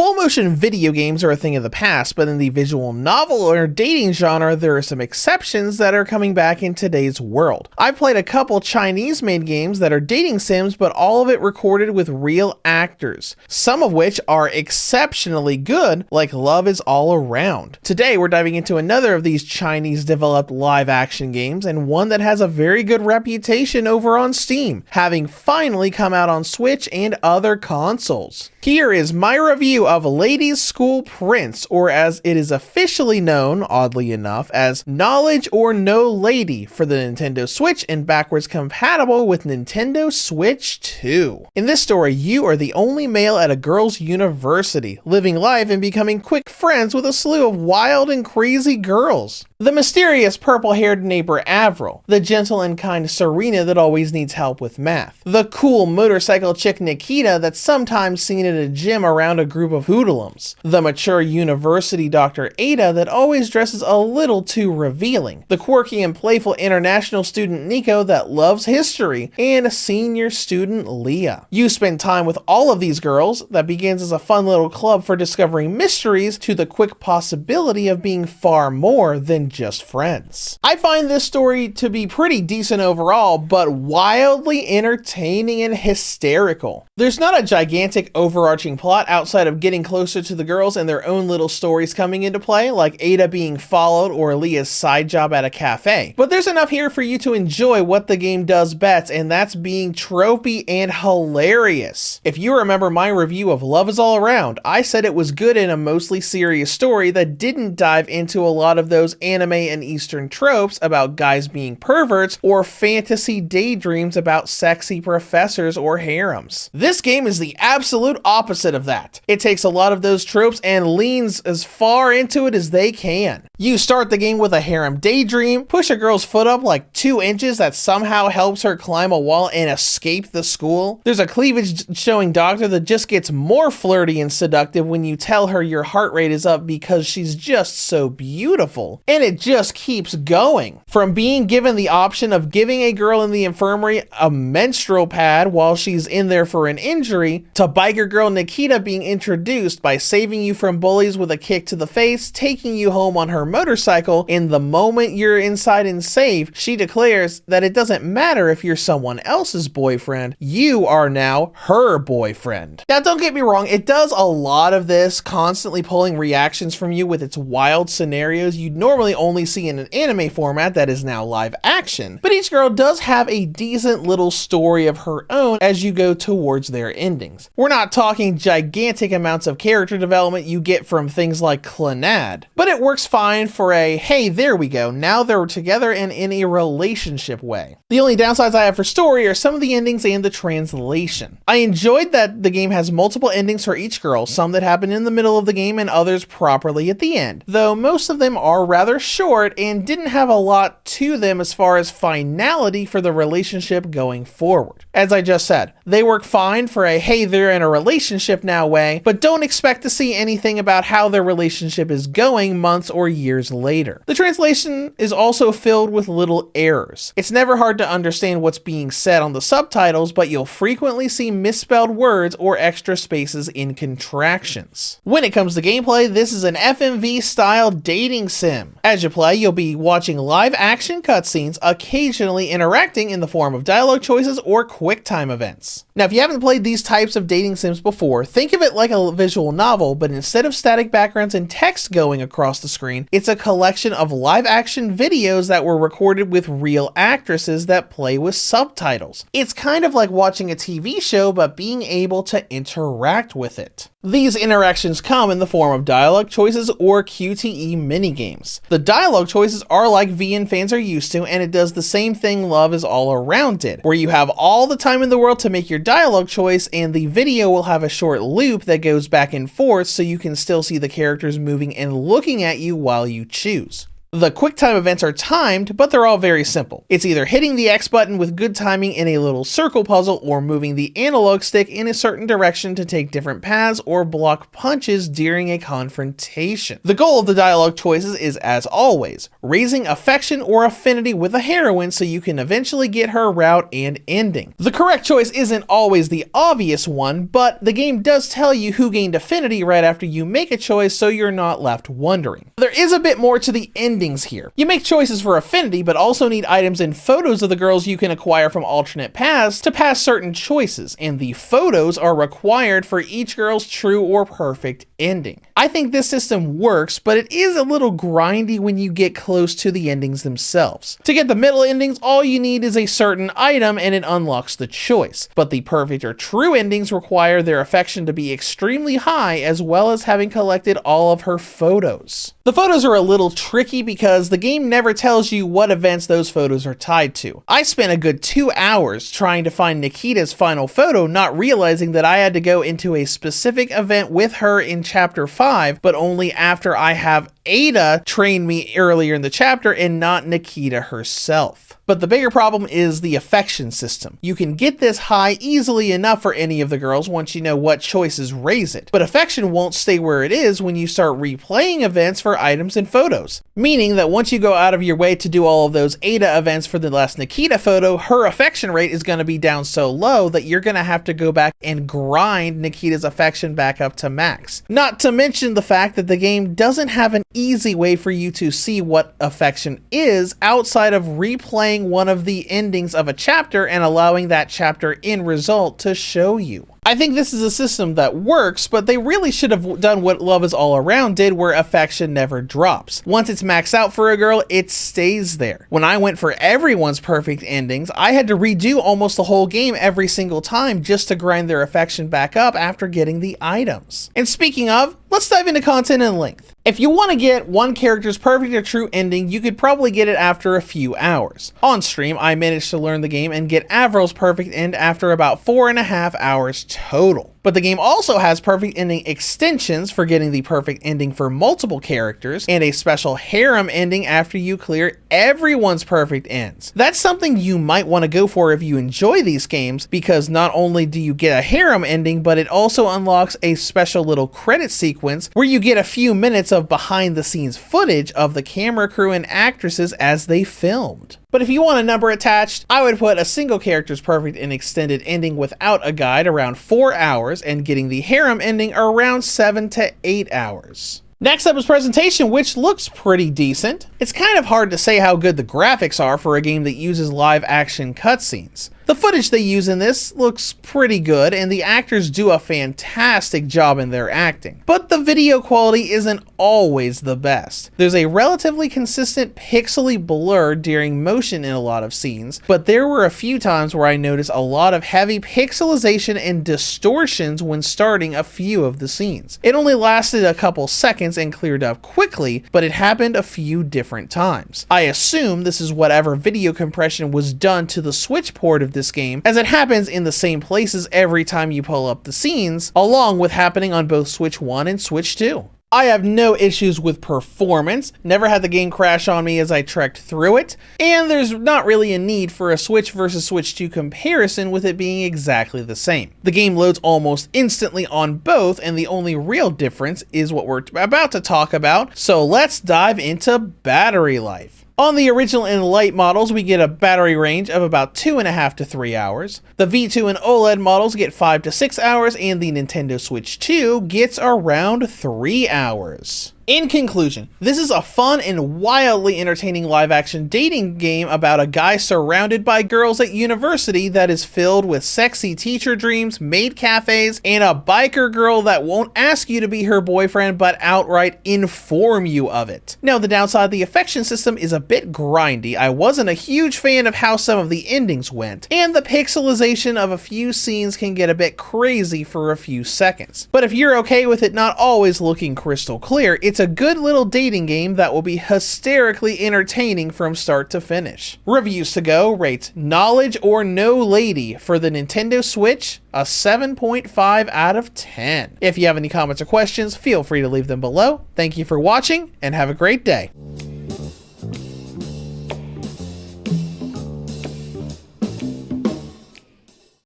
Full motion video games are a thing of the past, but in the visual novel or dating genre, there are some exceptions that are coming back in today's world. I've played a couple Chinese-made games that are dating sims, but all of it recorded with real actors, some of which are exceptionally good, like Love Is All Around. Today, we're diving into another of these Chinese-developed live-action games, and one that has a very good reputation over on Steam, having finally come out on Switch and other consoles. Here is my review of Ladies School Prince, or as it is officially known, oddly enough, as Knowledge or No Lady for the Nintendo Switch and backwards compatible with Nintendo Switch 2. In this story, you are the only male at a girls' university, living life and becoming quick friends with a slew of wild and crazy girls. The mysterious purple-haired neighbor Avril, the gentle and kind Serena that always needs help with math, the cool motorcycle chick Nikita that's sometimes seen at a gym around a group of hoodlums, the mature university Dr. Ada that always dresses a little too revealing, the quirky and playful international student Nico that loves history, and senior student Leah. You spend time with all of these girls that begins as a fun little club for discovering mysteries to the quick possibility of being far more than just friends. I find this story to be pretty decent overall, but wildly entertaining and hysterical. There's not a gigantic overarching plot outside of getting closer to the girls and their own little stories coming into play, like Ada being followed or Leah's side job at a cafe. But there's enough here for you to enjoy what the game does best, and that's being tropey and hilarious. If you remember my review of Love Is All Around, I said it was good in a mostly serious story that didn't dive into a lot of those anime and Eastern tropes about guys being perverts or fantasy daydreams about sexy professors or harems. This game is the absolute opposite of that. It takes a lot of those tropes and leans as far into it as they can. You start the game with a harem daydream, push a girl's foot up like 2 inches that somehow helps her climb a wall and escape the school. There's a cleavage showing doctor that just gets more flirty and seductive when you tell her your heart rate is up because she's just so beautiful. And it just keeps going. From being given the option of giving a girl in the infirmary a menstrual pad while she's in there for an injury, to biker girl Nikita being introduced by saving you from bullies with a kick to the face, taking you home on her motorcycle, and the moment you're inside and safe, she declares that it doesn't matter if you're someone else's boyfriend, you are now her boyfriend. Now don't get me wrong, it does a lot of this, constantly pulling reactions from you with its wild scenarios you'd normally only see in an anime format that is now live action, but each girl does have a decent little story of her own as you go towards their endings. We're not talking gigantic amounts of character development you get from things like Clannad, but it works fine for a, hey, there we go, now they're together and in a relationship way. The only downsides I have for story are some of the endings and the translation. I enjoyed that the game has multiple endings for each girl, some that happen in the middle of the game and others properly at the end, though most of them are rather short and didn't have a lot to them as far as finality for the relationship going forward. As I just said, they work fine for a, hey, they're in a relationship now way, but don't expect to see anything about how their relationship is going months or years later. The translation is also filled with little errors. It's never hard to understand what's being said on the subtitles, but you'll frequently see misspelled words or extra spaces in contractions. When it comes to gameplay, this is an FMV style dating sim. As you play, you'll be watching live action cutscenes, occasionally interacting in the form of dialogue choices or QuickTime events. Now, if you haven't played these types of dating sims before, think of it like a visual novel, but instead of static backgrounds and text going across the screen, it's a collection of live action videos that were recorded with real actresses that play with subtitles. It's kind of like watching a TV show, but being able to interact with it. These interactions come in the form of dialogue choices or QTE minigames. The dialogue choices are like VN fans are used to, and it does the same thing Love Is All Around did, where you have all the time in the world to make your dialogue choice, and the video will have a short loop that goes back and forth so you can still see the characters moving and looking at you while you choose. The QuickTime events are timed, but they're all very simple. It's either hitting the X button with good timing in a little circle puzzle or moving the analog stick in a certain direction to take different paths or block punches during a confrontation. The goal of the dialogue choices is, as always, raising affection or affinity with a heroine so you can eventually get her route and ending. The correct choice isn't always the obvious one, but the game does tell you who gained affinity right after you make a choice, so you're not left wondering. There is a bit more to the endings here. You make choices for affinity, but also need items and photos of the girls you can acquire from alternate paths to pass certain choices, and the photos are required for each girl's true or perfect ending. I think this system works, but it is a little grindy when you get close to the endings themselves. To get the middle endings, all you need is a certain item and it unlocks the choice, but the perfect or true endings require their affection to be extremely high, as well as having collected all of her photos. The photos are a little tricky because the game never tells you what events those photos are tied to. I spent a good 2 hours trying to find Nikita's final photo, not realizing that I had to go into a specific event with her in chapter 5, but only after I have Ada train me earlier in the chapter and not Nikita herself. But the bigger problem is the affection system. You can get this high easily enough for any of the girls once you know what choices raise it, but affection won't stay where it is when you start replaying events for items and photos. Meaning that once you go out of your way to do all of those Ada events for the last Nikita photo, her affection rate is going to be down so low that you're going to have to go back and grind Nikita's affection back up to max. Not to mention the fact that the game doesn't have an easy way for you to see what affection is outside of replaying one of the endings of a chapter and allowing that chapter end result to show you. I think this is a system that works, but they really should have done what Love Is All Around did, where affection never drops. Once it's maxed out for a girl, it stays there. When I went for everyone's perfect endings, I had to redo almost the whole game every single time just to grind their affection back up after getting the items. And speaking of, let's dive into content and length. If you want to get one character's perfect or true ending, you could probably get it after a few hours. On stream, I managed to learn the game and get Avril's perfect end after about 4.5 hours total. But the game also has perfect ending extensions for getting the perfect ending for multiple characters, and a special harem ending after you clear everyone's perfect ends. That's something you might want to go for if you enjoy these games, because not only do you get a harem ending, but it also unlocks a special little credit sequence where you get a few minutes of behind the scenes footage of the camera crew and actresses as they filmed. But if you want a number attached, I would put a single character's perfect and extended ending without a guide around 4 hours, and getting the harem ending around 7 to 8 hours. Next up is presentation, which looks pretty decent. It's kind of hard to say how good the graphics are for a game that uses live action cutscenes. The footage they use in this looks pretty good, and the actors do a fantastic job in their acting. But the video quality isn't always the best. There's a relatively consistent pixely blur during motion in a lot of scenes, but there were a few times where I noticed a lot of heavy pixelization and distortions when starting a few of the scenes. It only lasted a couple seconds and cleared up quickly, but it happened a few different times. I assume this is whatever video compression was done to the Switch port of this game, as it happens in the same places every time you pull up the scenes, along with happening on both Switch 1 and Switch 2. I have no issues with performance, never had the game crash on me as I trekked through it, and there's not really a need for a Switch versus Switch 2 comparison with it being exactly the same. The game loads almost instantly on both, and the only real difference is what we're about to talk about, so let's dive into battery life. On the original and light models, we get a battery range of about 2.5 to 3 hours. The V2 and OLED models get 5 to 6 hours, and the Nintendo Switch 2 gets around 3 hours. In conclusion, this is a fun and wildly entertaining live-action dating game about a guy surrounded by girls at university that is filled with sexy teacher dreams, maid cafes, and a biker girl that won't ask you to be her boyfriend but outright inform you of it. Now, the downside of the affection system is a bit grindy. I wasn't a huge fan of how some of the endings went, and the pixelization of a few scenes can get a bit crazy for a few seconds. But if you're okay with it not always looking crystal clear, it's a good little dating game that will be hysterically entertaining from start to finish. Reviews to go rates Knowledge or No Lady for the Nintendo Switch a 7.5 out of 10. If you have any comments or questions, feel free to leave them below. Thank you for watching and have a great day.